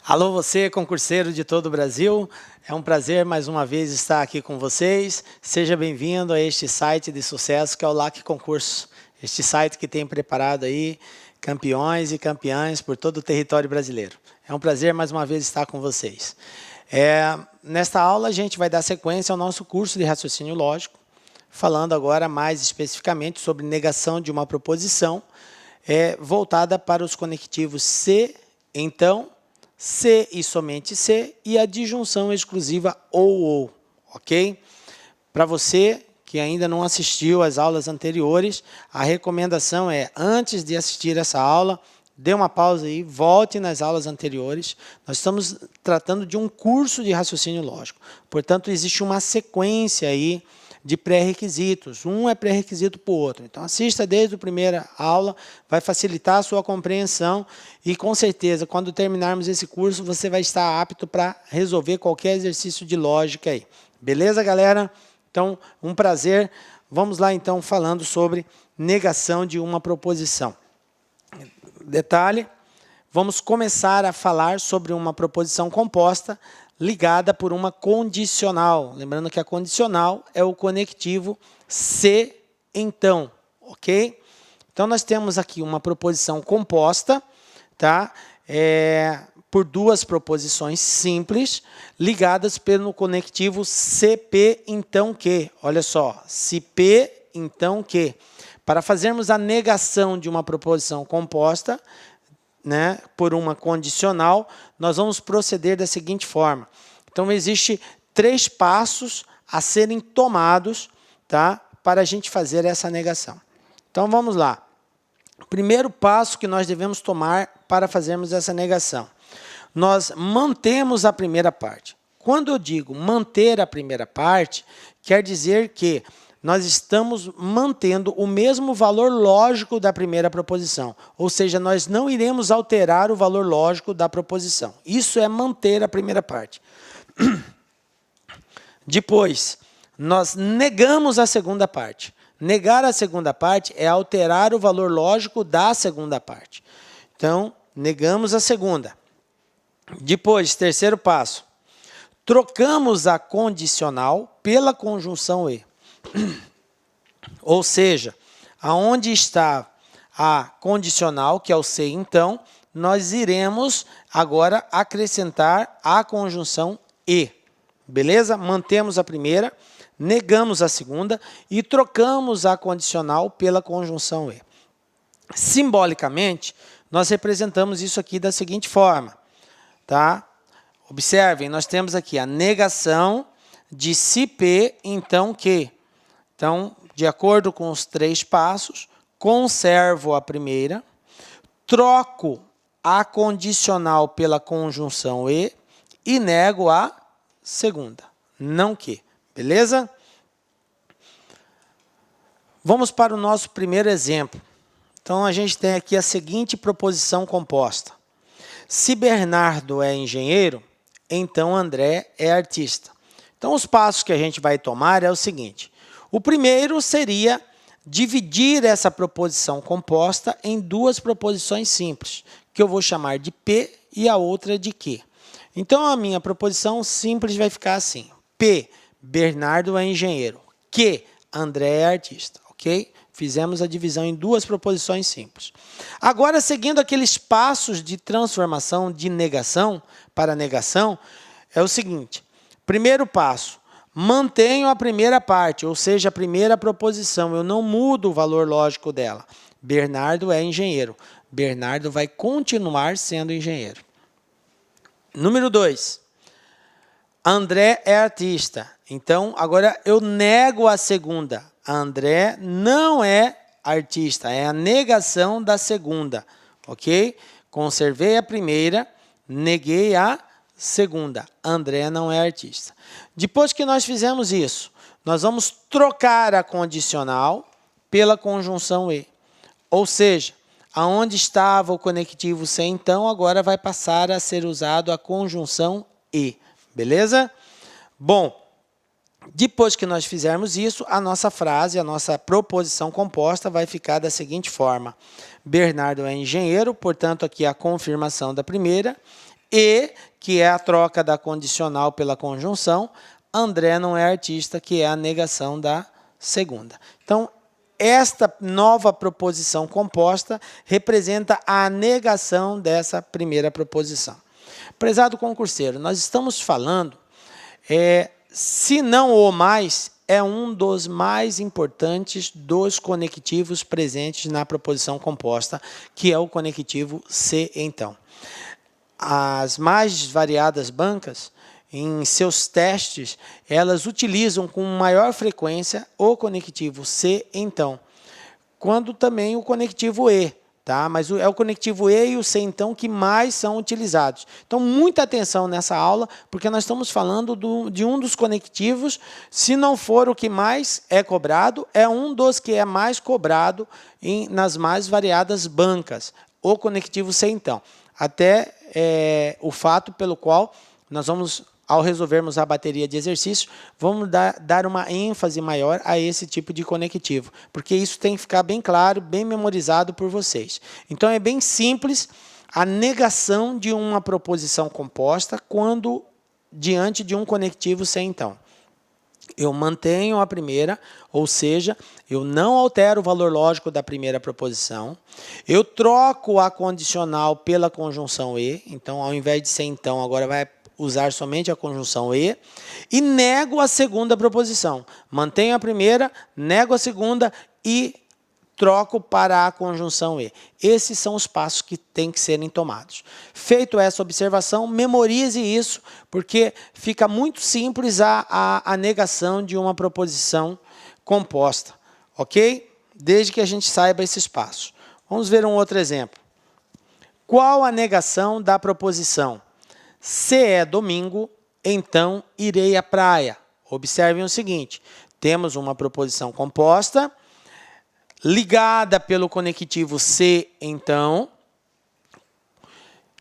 Alô você, concurseiro de todo o Brasil, é um prazer mais uma vez estar aqui com vocês. Seja bem-vindo a este site de sucesso que é o LAC Concurso. Este site que tem preparado aí campeões e campeãs por todo o território brasileiro. É um prazer mais uma vez estar com vocês. Nesta aula a gente vai dar sequência ao nosso curso de raciocínio lógico, falando agora mais especificamente sobre negação de uma proposição voltada para os conectivos se, então, se e somente se, e a disjunção exclusiva ou, ok? Para você que ainda não assistiu às aulas anteriores, a recomendação é, antes de assistir essa aula, dê uma pausa aí, volte nas aulas anteriores. Nós estamos tratando de um curso de raciocínio lógico. Portanto, existe uma sequência aí de pré-requisitos. Um é pré-requisito para o outro. Então, assista desde a primeira aula, vai facilitar a sua compreensão e, com certeza, quando terminarmos esse curso, você vai estar apto para resolver qualquer exercício de lógica aí. Beleza, galera? Então, um prazer. Vamos lá, então, falando sobre negação de uma proposição. Detalhe, vamos começar a falar sobre uma proposição composta ligada por uma condicional. Lembrando que a condicional é o conectivo se, então, ok? Então, nós temos aqui uma proposição composta, tá? Por duas proposições simples, ligadas pelo conectivo se, P, então, que. Olha só, se P, então, que. Para fazermos a negação de uma proposição composta, né, por uma condicional, nós vamos proceder da seguinte forma. Então, existem 3 passos a serem tomados, tá, para a gente fazer essa negação. Então, vamos lá. O primeiro passo que nós devemos tomar para fazermos essa negação. Nós mantemos a primeira parte. Quando eu digo manter a primeira parte, quer dizer que nós estamos mantendo o mesmo valor lógico da primeira proposição. Ou seja, nós não iremos alterar o valor lógico da proposição. Isso é manter a primeira parte. Depois, nós negamos a segunda parte. Negar a segunda parte é alterar o valor lógico da segunda parte. Então, negamos a segunda. Depois, terceiro passo. Trocamos a condicional pela conjunção e. Ou seja, aonde está a condicional, que é o se, então, nós iremos agora acrescentar a conjunção e. Beleza? Mantemos a primeira, negamos a segunda e trocamos a condicional pela conjunção e. Simbolicamente, nós representamos isso aqui da seguinte forma. Tá? Observem, nós temos aqui a negação de se P, então que. Então, de acordo com os 3 passos, conservo a primeira, troco a condicional pela conjunção e nego a segunda, não que. Beleza? Vamos para o nosso primeiro exemplo. Então, a gente tem aqui a seguinte proposição composta. Se Bernardo é engenheiro, então André é artista. Então, os passos que a gente vai tomar é o seguinte. O primeiro seria dividir essa proposição composta em 2 proposições simples, que eu vou chamar de P e a outra de Q. Então, a minha proposição simples vai ficar assim. P, Bernardo é engenheiro. Q, André é artista. Ok? Fizemos a divisão em 2 proposições simples. Agora, seguindo aqueles passos de transformação de negação para negação, é o seguinte. Primeiro passo. Mantenho a primeira parte, ou seja, a primeira proposição. Eu não mudo o valor lógico dela. Bernardo é engenheiro. Bernardo vai continuar sendo engenheiro. Número 2. André é artista. Então, agora eu nego a segunda. André não é artista. É a negação da segunda. Ok? Conservei a primeira, neguei a segunda. André não é artista. Depois que nós fizemos isso, nós vamos trocar a condicional pela conjunção e. Ou seja, aonde estava o conectivo se, então, agora vai passar a ser usado a conjunção e. Beleza? Bom, depois que nós fizermos isso, a nossa frase, a nossa proposição composta vai ficar da seguinte forma. Bernardo é engenheiro, portanto, aqui a confirmação da primeira, e, que é a troca da condicional pela conjunção, André não é artista, que é a negação da segunda. Então, esta nova proposição composta representa a negação dessa primeira proposição. Prezado concurseiro, nós estamos falando, se não o mais, é um dos mais importantes dos conectivos presentes na proposição composta, que é o conectivo se então. As mais variadas bancas, em seus testes, elas utilizam com maior frequência o conectivo se então, quando também o conectivo e. Tá? Mas é o conectivo e o se então que mais são utilizados. Então, muita atenção nessa aula, porque nós estamos falando de um dos conectivos, se não for o que mais é cobrado, é um dos que é mais cobrado nas mais variadas bancas, o conectivo se então. Até o fato pelo qual nós vamos, ao resolvermos a bateria de exercícios, vamos dar uma ênfase maior a esse tipo de conectivo, porque isso tem que ficar bem claro, bem memorizado por vocês. Então, é bem simples a negação de uma proposição composta quando diante de um conectivo se então. Eu mantenho a primeira, ou seja, eu não altero o valor lógico da primeira proposição, eu troco a condicional pela conjunção e, então, ao invés de ser então, agora vai usar somente a conjunção e nego a segunda proposição. Mantenho a primeira, nego a segunda e troco para a conjunção e. Esses são os passos que têm que serem tomados. Feito essa observação, memorize isso, porque fica muito simples a negação de uma proposição composta, ok? Desde que a gente saiba esses passos. Vamos ver um outro exemplo. Qual a negação da proposição? Se é domingo, então irei à praia. Observem o seguinte, temos uma proposição composta, ligada pelo conectivo se, então,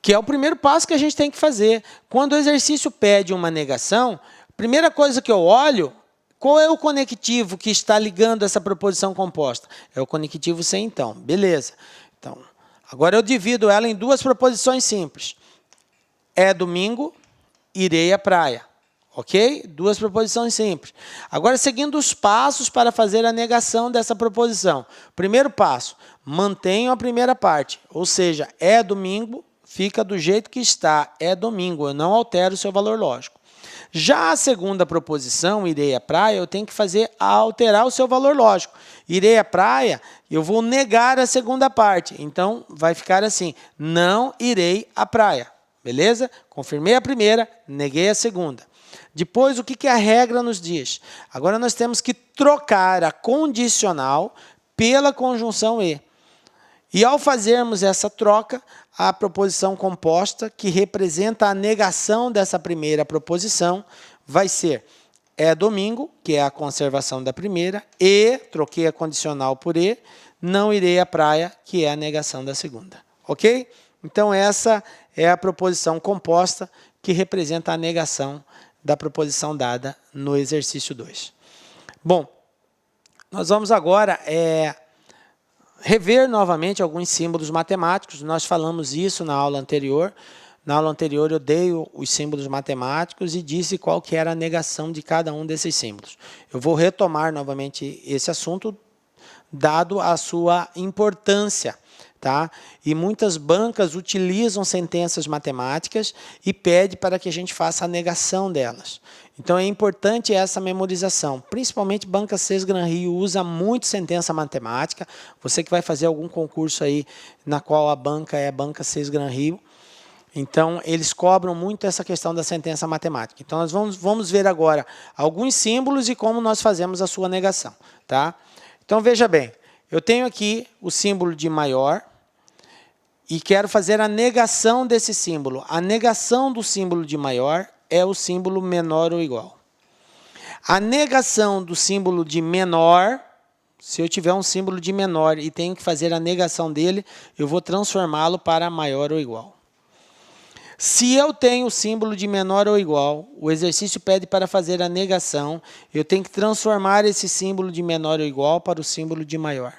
que é o primeiro passo que a gente tem que fazer. Quando o exercício pede uma negação, a primeira coisa que eu olho, qual é o conectivo que está ligando essa proposição composta? É o conectivo se, então. Beleza. Então, agora eu divido ela em duas proposições simples. É domingo, irei à praia. Ok? Duas proposições simples. Agora, seguindo os passos para fazer a negação dessa proposição. Primeiro passo, mantenho a primeira parte. Ou seja, é domingo, fica do jeito que está. É domingo, eu não altero o seu valor lógico. Já a segunda proposição, irei à praia, eu tenho que alterar o seu valor lógico. Irei à praia, eu vou negar a segunda parte. Então, vai ficar assim, não irei à praia. Beleza? Confirmei a primeira, neguei a segunda. Depois, o que a regra nos diz? Agora, nós temos que trocar a condicional pela conjunção e. E, ao fazermos essa troca, a proposição composta, que representa a negação dessa primeira proposição, vai ser é domingo, que é a conservação da primeira, e, troquei a condicional por e, não irei à praia, que é a negação da segunda. Ok? Então, essa é a proposição composta que representa a negação da proposição dada no exercício 2. Bom, nós vamos agora rever novamente alguns símbolos matemáticos. Nós falamos isso na aula anterior. Na aula anterior eu dei os símbolos matemáticos e disse qual que era a negação de cada um desses símbolos. Eu vou retomar novamente esse assunto, dado a sua importância. Tá? E muitas bancas utilizam sentenças matemáticas e pedem para que a gente faça a negação delas. Então, é importante essa memorização. Principalmente, banca CES Gran Rio usa muito sentença matemática. Você que vai fazer algum concurso aí na qual a banca é a banca CES Gran Rio. Então, eles cobram muito essa questão da sentença matemática. Então, nós vamos ver agora alguns símbolos e como nós fazemos a sua negação. Tá? Então, veja bem. Eu tenho aqui o símbolo de maior e quero fazer a negação desse símbolo. A negação do símbolo de maior é o símbolo menor ou igual. A negação do símbolo de menor, se eu tiver um símbolo de menor e tenho que fazer a negação dele, eu vou transformá-lo para maior ou igual. Se eu tenho o símbolo de menor ou igual, o exercício pede para fazer a negação, eu tenho que transformar esse símbolo de menor ou igual para o símbolo de maior.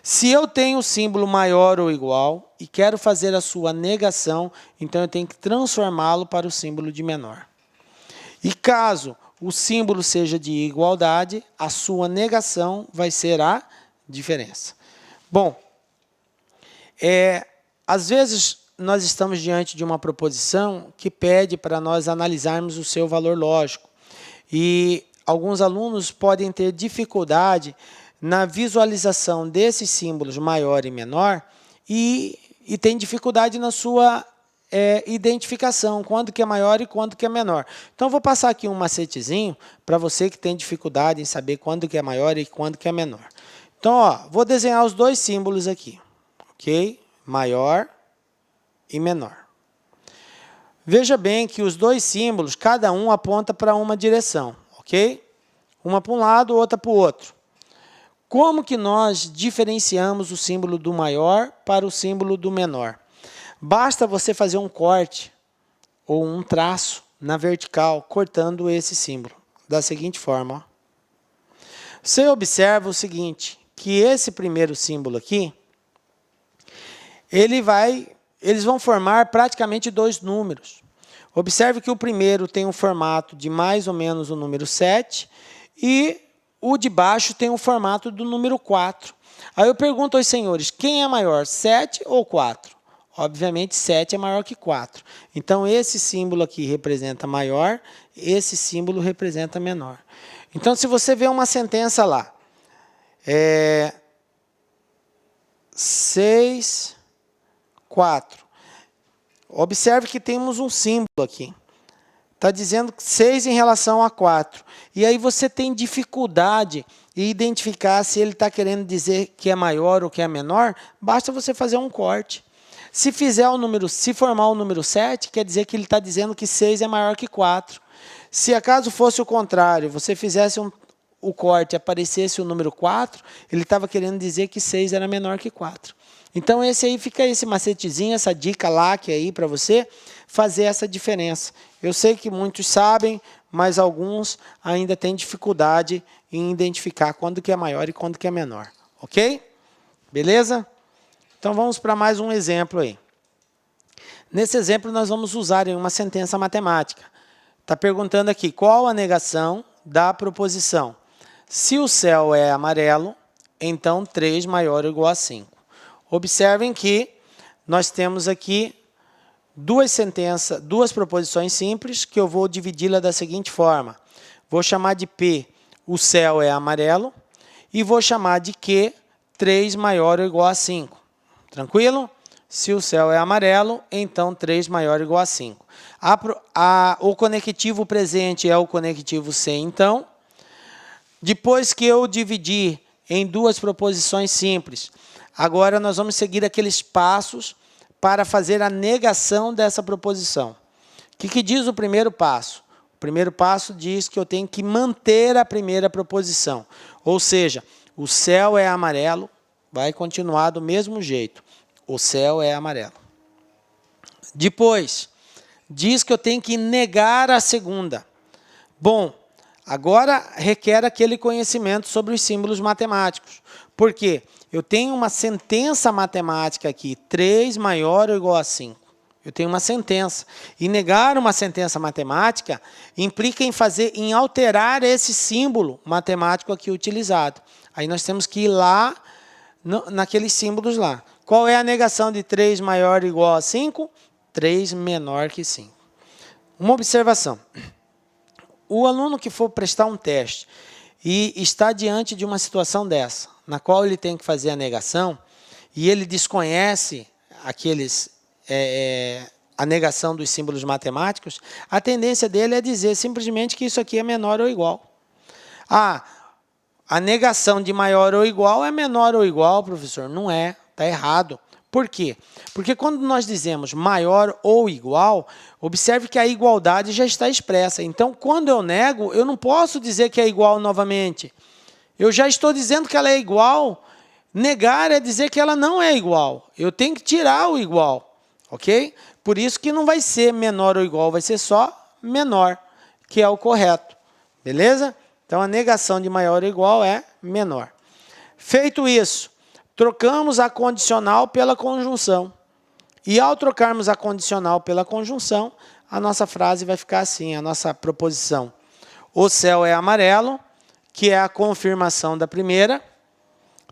Se eu tenho o símbolo maior ou igual e quero fazer a sua negação, então eu tenho que transformá-lo para o símbolo de menor. E caso o símbolo seja de igualdade, a sua negação vai ser a diferença. Bom, às vezes nós estamos diante de uma proposição que pede para nós analisarmos o seu valor lógico. E alguns alunos podem ter dificuldade na visualização desses símbolos maior e menor e tem dificuldade na sua identificação, quando que é maior e quando que é menor. Então, eu vou passar aqui um macetezinho para você que tem dificuldade em saber quando que é maior e quando que é menor. Então, ó, vou desenhar os dois símbolos aqui, ok? Maior e menor. Veja bem que os dois símbolos, cada um aponta para uma direção, ok? Uma para um lado, outra para o outro. Como que nós diferenciamos o símbolo do maior para o símbolo do menor? Basta você fazer um corte ou um traço na vertical, cortando esse símbolo, da seguinte forma. Ó. Você observa o seguinte, que esse primeiro símbolo aqui, eles vão formar praticamente dois números. Observe que o primeiro tem um formato de mais ou menos o número 7 e o de baixo tem um formato do número 4. Aí eu pergunto aos senhores, quem é maior, 7 ou 4? Obviamente, 7 é maior que 4. Então, esse símbolo aqui representa maior, esse símbolo representa menor. Então, se você vê uma sentença lá, 6, 4. Observe que temos um símbolo aqui. Está dizendo 6 em relação a 4. E aí você tem dificuldade em identificar se ele está querendo dizer que é maior ou que é menor, basta você fazer um corte. Se formar o número 7, quer dizer que ele está dizendo que 6 é maior que 4. Se acaso fosse o contrário, você fizesse o corte e aparecesse o número 4, ele estava querendo dizer que 6 era menor que 4. Então, fica esse macetezinho, essa dica lá que aí para você fazer essa diferença. Eu sei que muitos sabem, mas alguns ainda têm dificuldade em identificar quando que é maior e quando que é menor. Ok? Beleza? Então, vamos para mais um exemplo aí. Nesse exemplo, nós vamos usar uma sentença matemática. Está perguntando aqui, qual a negação da proposição? Se o céu é amarelo, então 3 maior ou igual a 5. Observem que nós temos aqui duas proposições simples, que eu vou dividi-la da seguinte forma. Vou chamar de P, o céu é amarelo, e vou chamar de Q, 3 maior ou igual a 5. Tranquilo? Se o céu é amarelo, então 3 maior ou igual a 5. O conectivo presente é o conectivo C, então. Depois que eu dividi em duas proposições simples, agora nós vamos seguir aqueles passos para fazer a negação dessa proposição. O que diz o primeiro passo? O primeiro passo diz que eu tenho que manter a primeira proposição. Ou seja, o céu é amarelo, vai continuar do mesmo jeito. O céu é amarelo. Depois, diz que eu tenho que negar a segunda. Bom, agora requer aquele conhecimento sobre os símbolos matemáticos. Por quê? Eu tenho uma sentença matemática aqui, 3 maior ou igual a 5. Eu tenho uma sentença. E negar uma sentença matemática implica em alterar esse símbolo matemático aqui utilizado. Aí nós temos que ir lá, naqueles símbolos lá. Qual é a negação de 3 maior ou igual a 5? 3 menor que 5. Uma observação. O aluno que for prestar um teste e está diante de uma situação dessa, na qual ele tem que fazer a negação, e ele desconhece a negação dos símbolos matemáticos, a tendência dele é dizer simplesmente que isso aqui é menor ou igual. A negação de maior ou igual é menor ou igual, professor? Não é, está errado. Por quê? Porque quando nós dizemos maior ou igual, observe que a igualdade já está expressa. Então, quando eu nego, eu não posso dizer que é igual novamente. Eu já estou dizendo que ela é igual. Negar é dizer que ela não é igual. Eu tenho que tirar o igual. Ok? Por isso que não vai ser menor ou igual, vai ser só menor, que é o correto. Beleza? Então, a negação de maior ou igual é menor. Feito isso, trocamos a condicional pela conjunção. E ao trocarmos a condicional pela conjunção, a nossa frase vai ficar assim, a nossa proposição. O céu é amarelo, que é a confirmação da primeira.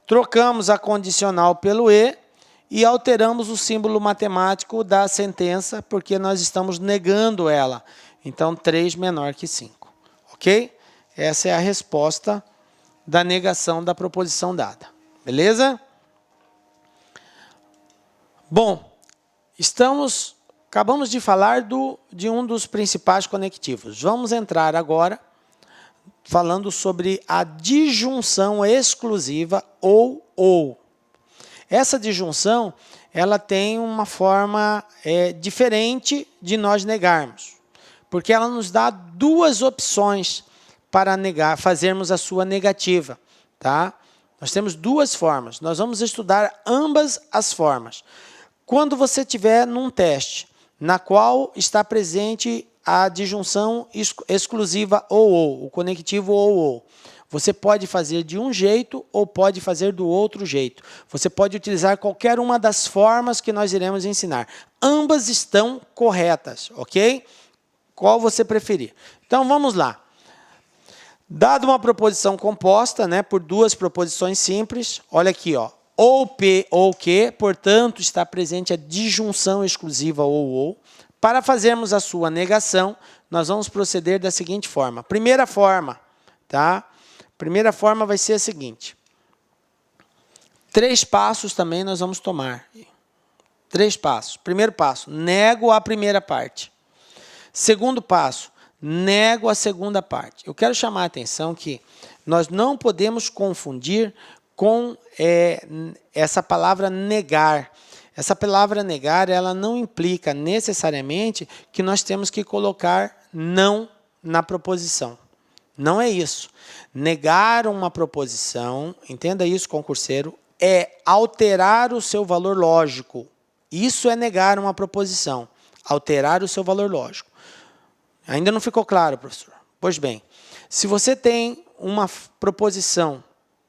Trocamos a condicional pelo e alteramos o símbolo matemático da sentença, porque nós estamos negando ela. Então, 3 menor que 5. Ok? Essa é a resposta da negação da proposição dada. Beleza? Bom, acabamos de falar de um dos principais conectivos. Vamos entrar agora falando sobre a disjunção exclusiva ou. Essa disjunção, ela tem uma forma diferente de nós negarmos, porque ela nos dá duas opções para fazermos a sua negativa, tá? Nós temos duas formas, nós vamos estudar ambas as formas. Quando você estiver num teste, na qual está presente a disjunção exclusiva ou, o conectivo ou. Você pode fazer de um jeito ou pode fazer do outro jeito. Você pode utilizar qualquer uma das formas que nós iremos ensinar. Ambas estão corretas, ok? Qual você preferir. Então, vamos lá. Dada uma proposição composta, né, por duas proposições simples, olha aqui, ó, ou P ou Q, portanto, está presente a disjunção exclusiva ou. Para fazermos a sua negação, nós vamos proceder da seguinte forma. Primeira forma, tá? Primeira forma vai ser a seguinte. 3 passos também nós vamos tomar. 3 passos. Primeiro passo, nego a primeira parte. Segundo passo, nego a segunda parte. Eu quero chamar a atenção que nós não podemos confundir com essa palavra negar. Essa palavra negar, ela não implica necessariamente que nós temos que colocar não na proposição. Não é isso. Negar uma proposição, entenda isso, concurseiro, é alterar o seu valor lógico. Isso é negar uma proposição, alterar o seu valor lógico. Ainda não ficou claro, professor? Pois bem, se você tem uma proposição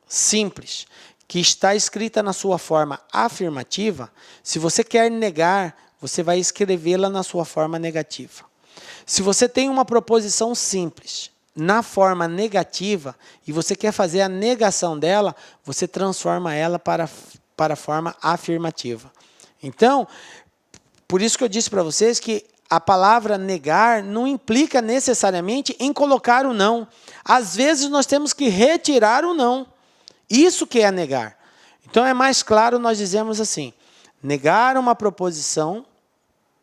simples, que está escrita na sua forma afirmativa, se você quer negar, você vai escrevê-la na sua forma negativa. Se você tem uma proposição simples na forma negativa e você quer fazer a negação dela, você transforma ela para a forma afirmativa. Então, por isso que eu disse para vocês que a palavra negar não implica necessariamente em colocar o não. Às vezes nós temos que retirar o não. Isso que é negar. Então, é mais claro nós dizemos assim, negar uma proposição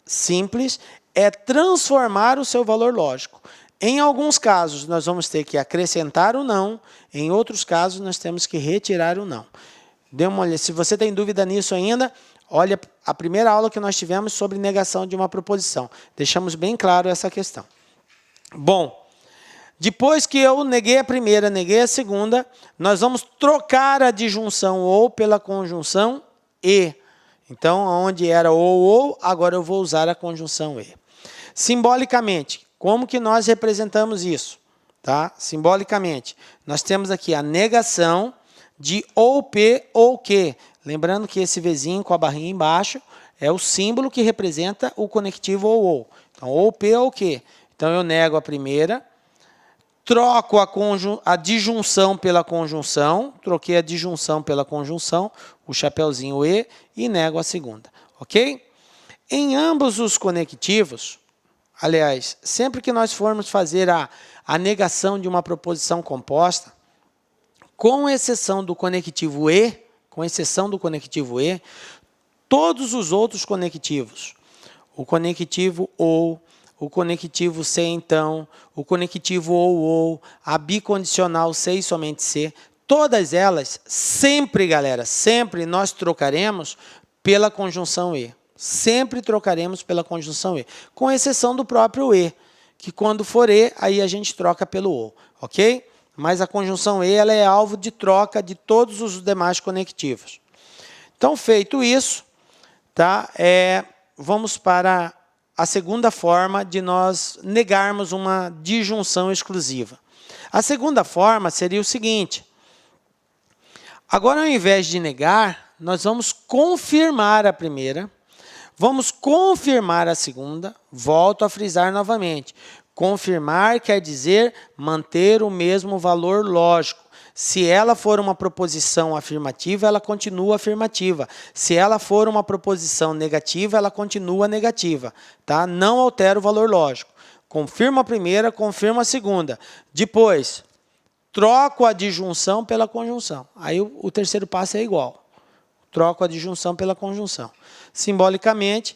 simples é transformar o seu valor lógico. Em alguns casos, nós vamos ter que acrescentar o não, em outros casos, nós temos que retirar o não. Dê uma olhada. Se você tem dúvida nisso ainda, olha a primeira aula que nós tivemos sobre negação de uma proposição. Deixamos bem claro essa questão. Bom, depois que eu neguei a primeira, neguei a segunda, nós vamos trocar a disjunção ou pela conjunção e. Então, onde era ou, agora eu vou usar a conjunção e. Simbolicamente, como que nós representamos isso? Tá? Simbolicamente, nós temos aqui a negação de ou P ou Q. Lembrando que esse Vzinho com a barrinha embaixo é o símbolo que representa o conectivo ou. Então, ou P ou Q. Então, eu nego a primeira. Troco a disjunção pela conjunção, troquei a disjunção pela conjunção, o chapeuzinho e nego a segunda, ok? Em ambos os conectivos, aliás, sempre que nós formos fazer a negação de uma proposição composta, com exceção do conectivo e, todos os outros conectivos, o conectivo ou, o conectivo se então, o conectivo ou, a bicondicional se e somente se, todas elas, sempre, galera, sempre nós trocaremos pela conjunção e. Sempre trocaremos pela conjunção e, com exceção do próprio e, que quando for e, aí a gente troca pelo ou, ok? Mas a conjunção e, ela é alvo de troca de todos os demais conectivos. Então, feito isso, tá? Vamos para a segunda forma de nós negarmos uma disjunção exclusiva. A segunda forma seria o seguinte. Agora, ao invés de negar, nós vamos confirmar a primeira, vamos confirmar a segunda, volto a frisar novamente. Confirmar quer dizer manter o mesmo valor lógico. Se ela for uma proposição afirmativa, ela continua afirmativa. Se ela for uma proposição negativa, ela continua negativa. Tá? Não altera o valor lógico. Confirma a primeira, confirma a segunda. Depois, troco a disjunção pela conjunção. Aí o terceiro passo é igual. Troco a disjunção pela conjunção. Simbolicamente,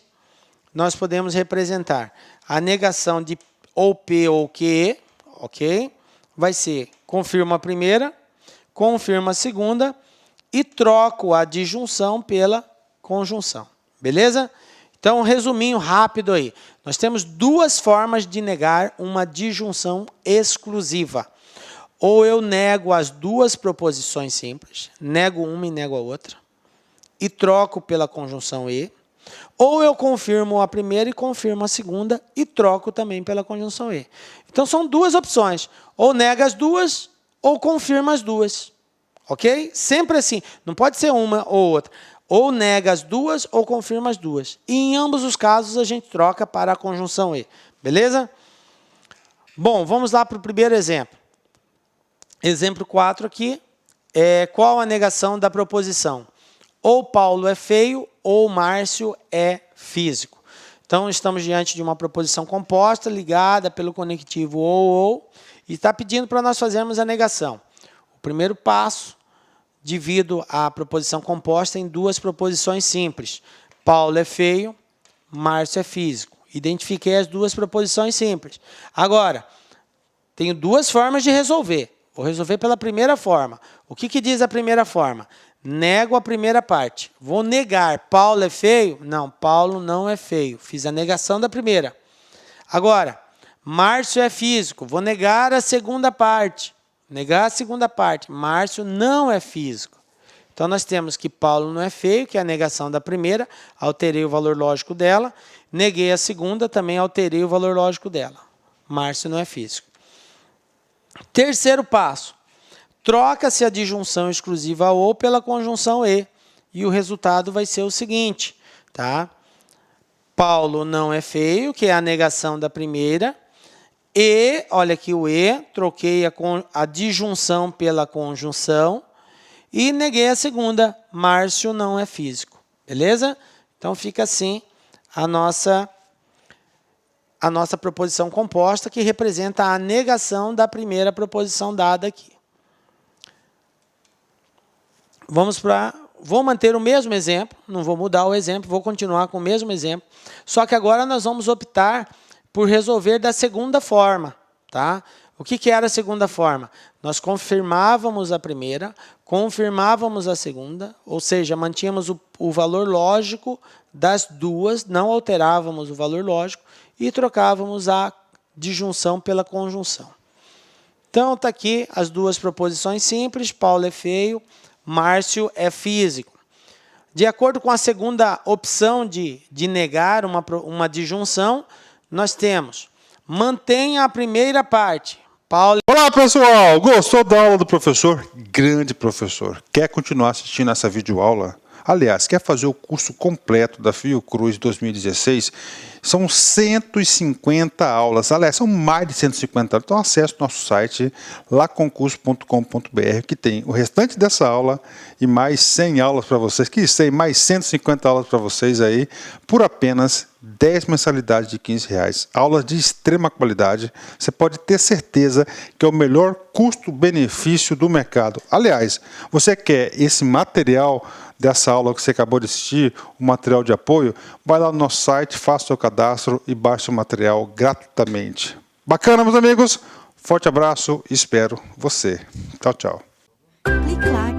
nós podemos representar a negação de ou P ou Q, ok? Vai ser, confirma a primeira, confirma a segunda e troco a disjunção pela conjunção. Beleza? Então, um resuminho rápido aí. Nós temos duas formas de negar uma disjunção exclusiva. Ou eu nego as duas proposições simples, nego uma e nego a outra, e troco pela conjunção E. Ou eu confirmo a primeira e confirmo a segunda e troco também pela conjunção E. Então, são duas opções. Ou nega as duas, ou confirma as duas. Ok? Sempre assim. Não pode ser uma ou outra. Ou nega as duas, ou confirma as duas. E em ambos os casos, a gente troca para a conjunção E. Beleza? Bom, vamos lá para o primeiro exemplo. Exemplo 4 aqui. Qual a negação da proposição? Ou Paulo é feio, ou Márcio é físico. Então, estamos diante de uma proposição composta, ligada pelo conectivo ou, e está pedindo para nós fazermos a negação. O primeiro passo, divido a proposição composta em duas proposições simples. Paulo é feio, Márcio é físico. Identifiquei as duas proposições simples. Agora, tenho duas formas de resolver. Vou resolver pela primeira forma. O que diz a primeira forma? Nego a primeira parte. Vou negar. Paulo é feio? Não, Paulo não é feio. Fiz a negação da primeira. Agora, Márcio é físico. Vou negar a segunda parte. Negar a segunda parte. Márcio não é físico. Então, nós temos que Paulo não é feio, que é a negação da primeira. Alterei o valor lógico dela. Neguei a segunda, também alterei o valor lógico dela. Márcio não é físico. Terceiro passo. Troca-se a disjunção exclusiva ou pela conjunção E. E o resultado vai ser o seguinte. Tá? Paulo não é feio, que é a negação da primeira. E, olha aqui o E, troquei a disjunção pela conjunção. E neguei a segunda. Márcio não é físico. Beleza? Então, fica assim a nossa proposição composta, que representa a negação da primeira proposição dada aqui. Vou manter o mesmo exemplo, não vou mudar o exemplo, vou continuar com o mesmo exemplo. Só que agora nós vamos optar por resolver da segunda forma. Tá? O que era a segunda forma? Nós confirmávamos a primeira, confirmávamos a segunda, ou seja, mantínhamos o valor lógico das duas, não alterávamos o valor lógico e trocávamos a disjunção pela conjunção. Então, está aqui as duas proposições simples, Paulo é feio, Márcio é físico. De acordo com a segunda opção de negar uma disjunção, nós temos, mantenha a primeira parte. Paulo... Olá, pessoal! Gostou da aula do professor? Grande professor. Quer continuar assistindo essa videoaula? Aliás, quer fazer o curso completo da Fiocruz 2016? São 150 aulas. Aliás, são mais de 150 aulas. Então, acesse o nosso site, laconcurso.com.br, que tem o restante dessa aula e mais 100 aulas para vocês. Que isso aí, mais 150 aulas para vocês aí, por apenas 10 mensalidades de R$15. Aulas de extrema qualidade. Você pode ter certeza que é o melhor custo-benefício do mercado. Aliás, você quer esse material dessa aula que você acabou de assistir, o material de apoio, vai lá no nosso site, faça o seu cadastro e baixe o material gratuitamente. Bacana, meus amigos? Forte abraço e espero você. Tchau, tchau. Clique lá